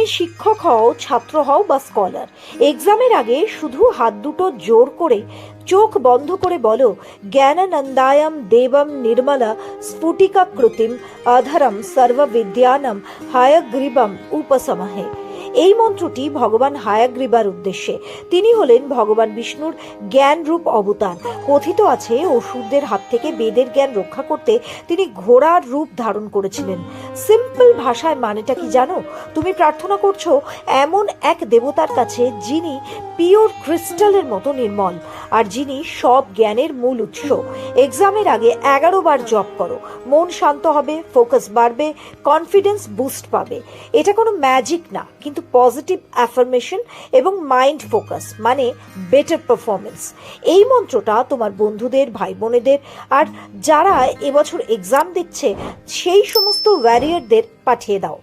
তুমি শিক্ষক হও, ছাত্র হও বা স্কলার, এক্সামের আগে শুধু হাত দুটো জোর করে চোখ বন্ধ করে বলো, জ্ঞানানন্দায়ম দেবম নির্মলা স্ফুটিকা কৃতিম অধরম সর্ববিদ্যানম হায়গ্রীবম উপসমহে। এই মন্ত্রটি ভগবান হায়াগ্রীবার উদ্দেশ্যে। তিনি হলেন ভগবান বিষ্ণুর জ্ঞান রূপ অবতার। কথিত আছে অসুরদের হাত থেকে বেদের জ্ঞান রক্ষা করতে তিনি ঘোড়ার রূপ ধারণ করেছিলেন। সিম্পল ভাষায় মানেটা কি জানো? তুমি প্রার্থনা করছো এমন এক দেবতার কাছে যিনি পিওর ক্রিস্টালের মতো নির্মল, আর যিনি সব জ্ঞানের মূল উৎস। এক্সামের আগে 11 বার জপ করো, মন শান্ত হবে, ফোকাস বাড়বে, কনফিডেন্স বুস্ট পাবে। এটা কোনো ম্যাজিক না, কিন্তু পজিটিভ অ্যাফার্মেশন এবং মাইন্ড ফোকাস মানে বেটার পারফরমেন্স। এই মন্ত্রটা তোমার বন্ধুদের, ভাই বোনেদের আর যারা এবছর এক্সাম দিচ্ছে সেই সমস্ত ওয়ারিয়ারদের পাঠিয়ে দাও।